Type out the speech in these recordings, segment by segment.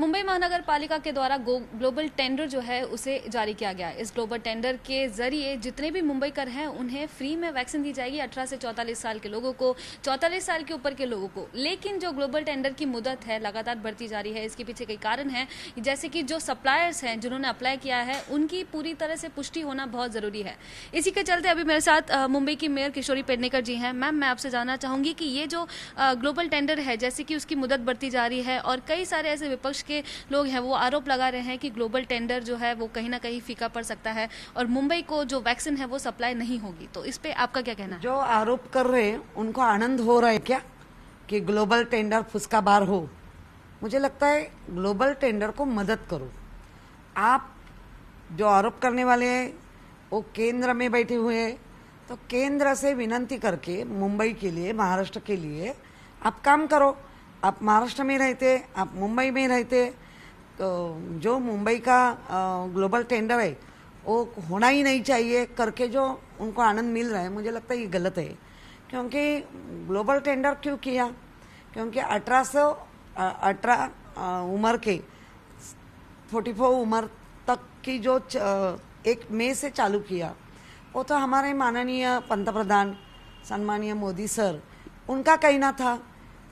मुंबई महानगर पालिका के द्वारा ग्लोबल टेंडर जो है उसे जारी किया गया। इस ग्लोबल टेंडर के जरिए जितने भी मुंबईकर हैं उन्हें फ्री में वैक्सीन दी जाएगी, 18 से 44 साल के लोगों को, 44 साल के ऊपर के लोगों को। लेकिन जो ग्लोबल टेंडर की मुदत है लगातार बढ़ती जा रही है। इसके पीछे कई कारण हैं, जैसे कि जो सप्लायर्स हैं जिन्होंने अप्लाई किया है उनकी पूरी तरह से पुष्टि होना बहुत जरूरी है। इसी के चलते अभी मेरे साथ मुंबई की मेयर किशोरी पेडनेकर जी हैं। मैम, मैं आपसे जानना चाहूंगी कि ये जो ग्लोबल टेंडर है, जैसे कि उसकी मुदत बढ़ती जा रही है और कई सारे ऐसे विपक्ष के लोग हैं वो आरोप लगा रहे हैं कि ग्लोबल टेंडर जो है वो कहीं ना कहीं फीका पड़ सकता है और मुंबई को जो वैक्सीन है वो सप्लाई नहीं होगी, तो इस पे आपका क्या कहना है? जो आरोप कर रहे हैं उनको आनंद हो रहा है क्या कि ग्लोबल टेंडर फुसकाबार हो? मुझे लगता है ग्लोबल टेंडर को मदद करो। आप जो आरोप करने वाले हैं वो केंद्र में बैठे हुए हैं, तो केंद्र से विनती करके मुंबई के लिए, महाराष्ट्र के लिए आप काम करो। आप महाराष्ट्र में रहते, आप मुंबई में रहते, तो जो मुंबई का ग्लोबल टेंडर है वो होना ही नहीं चाहिए करके जो उनको आनंद मिल रहा है, मुझे लगता है ये गलत है। क्योंकि ग्लोबल टेंडर क्यों किया? क्योंकि 18 उम्र के 44 उम्र तक की जो 1 मई से चालू किया, वो तो हमारे माननीय पंतप्रधान सम्मानीय मोदी सर उनका कहना था,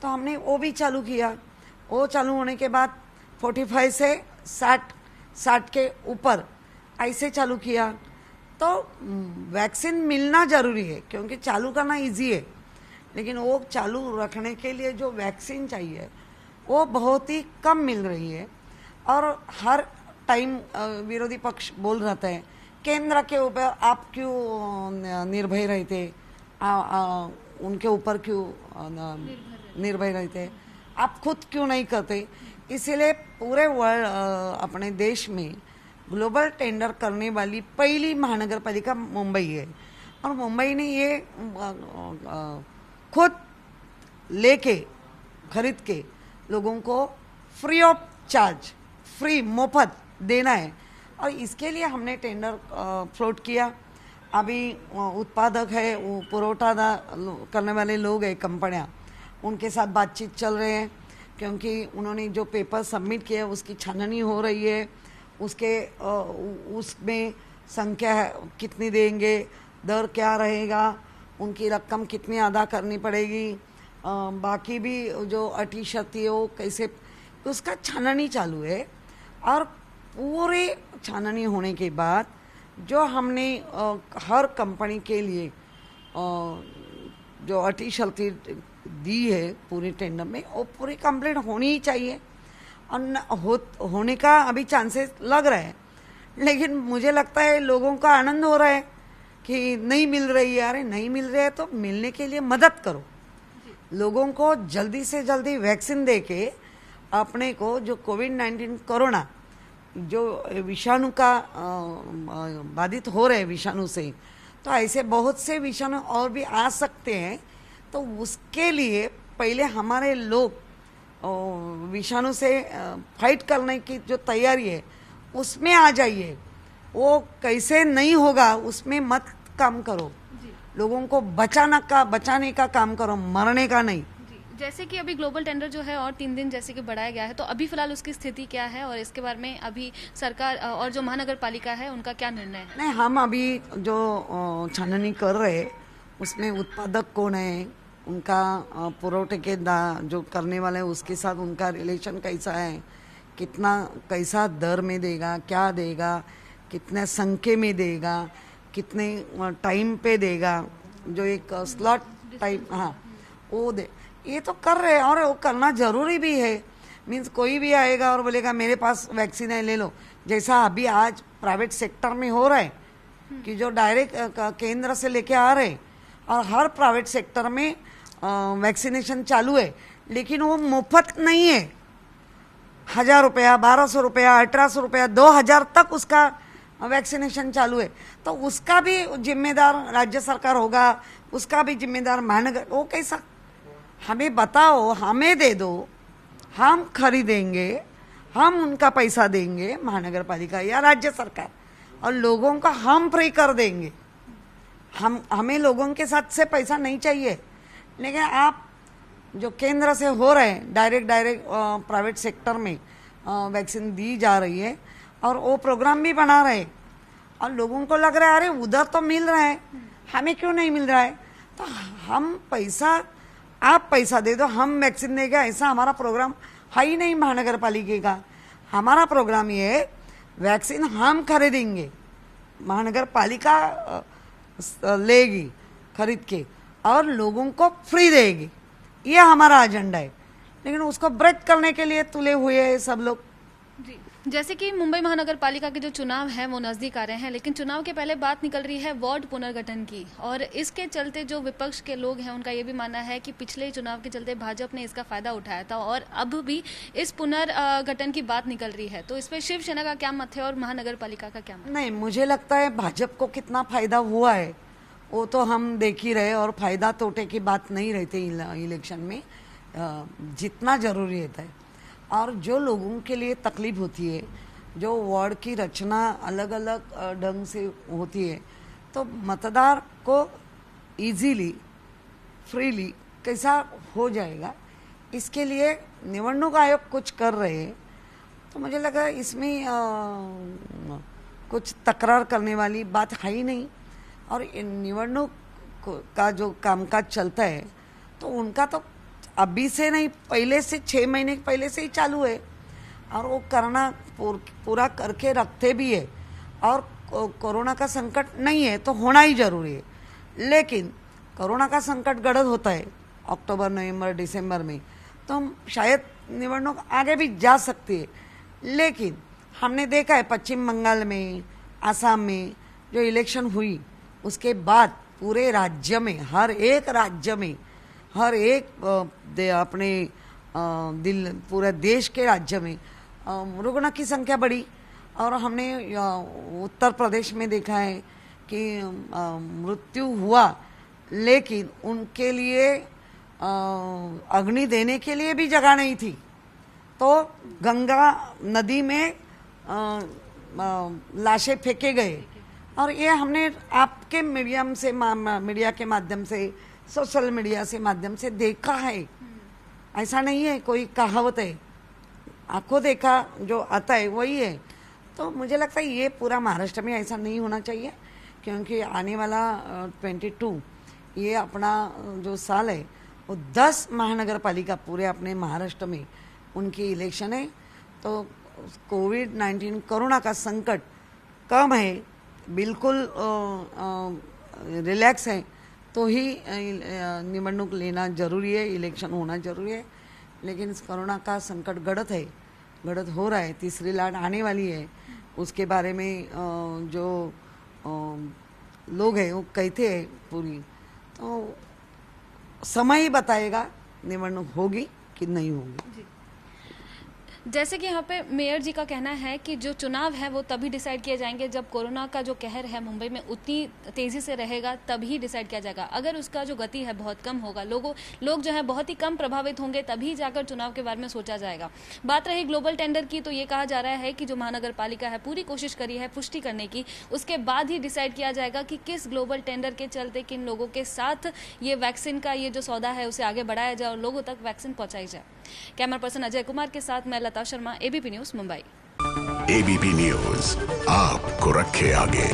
तो हमने वो भी चालू किया। वो चालू होने के बाद 45 से 60 के ऊपर ऐसे चालू किया। तो वैक्सीन मिलना जरूरी है, क्योंकि चालू करना इजी है, लेकिन वो चालू रखने के लिए जो वैक्सीन चाहिए वो बहुत ही कम मिल रही है। और हर टाइम विरोधी पक्ष बोल रहता है केंद्र के ऊपर आप क्यों निर्भय रहते, उनके ऊपर क्यों निर्भय रहते, आप खुद क्यों नहीं करते? इसीलिए पूरे वर्ल्ड अपने देश में ग्लोबल टेंडर करने वाली पहली महानगर पालिका मुंबई है। और मुंबई ने ये खुद लेके खरीद के लोगों को फ्री ऑफ चार्ज, फ्री मुफ्त देना है। और इसके लिए हमने टेंडर फ्लोट किया। अभी उत्पादक है, वो पुरोठा करने वाले लोग हैं, कंपनियां, उनके साथ बातचीत चल रहे हैं, क्योंकि उन्होंने जो पेपर सबमिट किया उसकी छाननी हो रही है। उसमें संख्या कितनी देंगे, दर क्या रहेगा, उनकी रकम कितनी अदा करनी पड़ेगी, बाकी भी जो अटी शर्ती है वो कैसे, उसका छाननी चालू है। और पूरे छाननी होने के बाद जो हमने हर कंपनी के लिए जो अटी शर्ती दी है पूरे टेंडर में, वो पूरी कंप्लीट होनी ही चाहिए। और होने का अभी चांसेस लग रहा है, लेकिन मुझे लगता है लोगों का आनंद हो रहा है कि नहीं मिल रही है। अरे नहीं मिल रही है तो मिलने के लिए मदद करो, लोगों को जल्दी से जल्दी वैक्सीन दे के अपने को जो कोविड-19 कोरोना जो विषाणु का बाधित हो रहे हैं विषाणु से, तो ऐसे बहुत से विषाणु और भी आ सकते हैं। तो उसके लिए पहले हमारे लोग विषाणु से फाइट करने की जो तैयारी है उसमें आ जाइए। वो कैसे नहीं होगा उसमें मत काम करो, लोगों को बचाने का काम करो, मरने का नहीं। जैसे कि अभी ग्लोबल टेंडर जो है और 3 दिन जैसे कि बढ़ाया गया है, तो अभी फिलहाल उसकी स्थिति क्या है और इसके बारे में अभी सरकार और जो महानगर पालिका है उनका क्या निर्णय है? नहीं, हम अभी जो छाननी कर रहे हैं उसमें उत्पादक कौन है, उनका पुरोठे के जो करने वाले हैं उसके साथ उनका रिलेशन कैसा है, कितना कैसा दर में देगा, क्या देगा, कितने संख्या में देगा, कितने टाइम पे देगा, जो एक स्लॉट टाइप, हाँ वो दे, ये तो कर रहे हैं। और वो करना जरूरी भी है। मीन्स कोई भी आएगा और बोलेगा मेरे पास वैक्सीन है ले लो, जैसा अभी आज प्राइवेट सेक्टर में हो रहा है कि जो डायरेक्ट केंद्र से लेके आ रहे हैं, और हर प्राइवेट सेक्टर में वैक्सीनेशन चालू है, लेकिन वो मुफ्त नहीं है। 1000 रुपया, 1200 रुपया, 1800 रुपया, 2000 तक उसका वैक्सीनेशन चालू है। तो उसका भी जिम्मेदार राज्य सरकार होगा, उसका भी जिम्मेदार महानगर। वो कैसा, हमें बताओ, हमें दे दो, हम खरीदेंगे, हम उनका पैसा देंगे, महानगर पालिका या राज्य सरकार, और लोगों का हम फ्री कर देंगे। हमें लोगों के साथ से पैसा नहीं चाहिए। लेकिन आप जो केंद्र से हो रहे हैं डायरेक्ट प्राइवेट सेक्टर में, वैक्सीन दी जा रही है और वो प्रोग्राम भी बना रहे और लोगों को लग रहा है अरे उधर तो मिल रहा है, हमें क्यों नहीं मिल रहा है। तो हम पैसा, आप पैसा दे दो हम वैक्सीन देंगे, ऐसा हमारा प्रोग्राम है ही नहीं महानगर पालिका का। हमारा प्रोग्राम ये है वैक्सीन हम खरीदेंगे, महानगर पालिका लेगी खरीद के और लोगों को फ्री देगी, ये हमारा एजेंडा है। लेकिन उसको ब्रेक करने के लिए तुले हुए हैं सब लोग। जी, जैसे कि मुंबई महानगर पालिका के जो चुनाव हैं वो नज़दीक आ रहे हैं, लेकिन चुनाव के पहले बात निकल रही है वार्ड पुनर्गठन की, और इसके चलते जो विपक्ष के लोग हैं उनका ये भी मानना है कि पिछले चुनाव के चलते भाजपा ने इसका फायदा उठाया था और अब भी इस पुनर्गठन की बात निकल रही है। तो इस पर शिवसेना का क्या मत है और महानगर पालिका का क्या मत? नहीं, मुझे लगता है भाजपा को कितना फायदा हुआ है वो तो हम देख ही रहे, और फायदा तोटे की बात नहीं रहती इलेक्शन में, जितना जरूरी रहता है। और जो लोगों के लिए तकलीफ होती है, जो वार्ड की रचना अलग अलग ढंग से होती है, तो मतदार को इजीली फ्रीली कैसा हो जाएगा, इसके लिए निवडणूक आयोग कुछ कर रहे हैं। तो मुझे लगा इसमें कुछ तकरार करने वाली बात है ही नहीं। और निवडणूक का जो कामकाज चलता है तो उनका तो अभी से नहीं, पहले से 6 महीने पहले से ही चालू है और वो करना पूरा करके रखते भी है। और कोरोना का संकट नहीं है तो होना ही जरूरी है, लेकिन कोरोना का संकट गड़द होता है अक्टूबर नवंबर दिसंबर में, तो हम शायद निवडणूक आगे भी जा सकती है। लेकिन हमने देखा है पश्चिम बंगाल में, आसाम में जो इलेक्शन हुई उसके बाद पूरे राज्य में, हर एक राज्य में, हर एक अपने पूरे देश के राज्य में रुग्ण की संख्या बढ़ी। और हमने उत्तर प्रदेश में देखा है कि मृत्यु हुआ, लेकिन उनके लिए अग्नि देने के लिए भी जगह नहीं थी, तो गंगा नदी में लाशें फेंके गए। और ये हमने आपके मीडिया के माध्यम से, सोशल मीडिया से माध्यम से देखा है। ऐसा नहीं है कोई कहावत है, आंखों देखा जो आता है वही है। तो मुझे लगता है ये पूरा महाराष्ट्र में ऐसा नहीं होना चाहिए, क्योंकि आने वाला 22 ये अपना जो साल है वो 10 महानगर पालिका पूरे अपने महाराष्ट्र में उनकी इलेक्शन है। तो कोविड-19 कोरोना का संकट कम है, बिल्कुल रिलैक्स है, तो ही निवडणूक लेना जरूरी है, इलेक्शन होना जरूरी है। लेकिन इस कोरोना का संकट गड़द हो रहा है, तीसरी लहर आने वाली है, उसके बारे में जो लोग हैं वो कहते हैं पूरी, तो समय ही बताएगा निवडणूक होगी कि नहीं होगी। जैसे कि यहाँ पे मेयर जी का कहना है कि जो चुनाव है वो तभी डिसाइड किए जाएंगे जब कोरोना का जो कहर है मुंबई में उतनी तेजी से रहेगा, तभी डिसाइड किया जाएगा। अगर उसका जो गति है बहुत कम होगा, लोग जो है बहुत ही कम प्रभावित होंगे, तभी जाकर चुनाव के बारे में सोचा जाएगा। बात रही ग्लोबल टेंडर की, तो ये कहा जा रहा है कि जो महानगर पालिका है पूरी कोशिश करी है पुष्टि करने की, उसके बाद ही डिसाइड किया जाएगा कि किस ग्लोबल टेंडर के चलते किन लोगों के साथ ये वैक्सीन का ये जो सौदा है उसे आगे बढ़ाया जाए और लोगों तक वैक्सीन पहुंचाई जाए। कैमरा पर्सन अजय कुमार के साथ मैं Lata Sharma, ABP news Mumbai. ABP news आपको रखे आगे।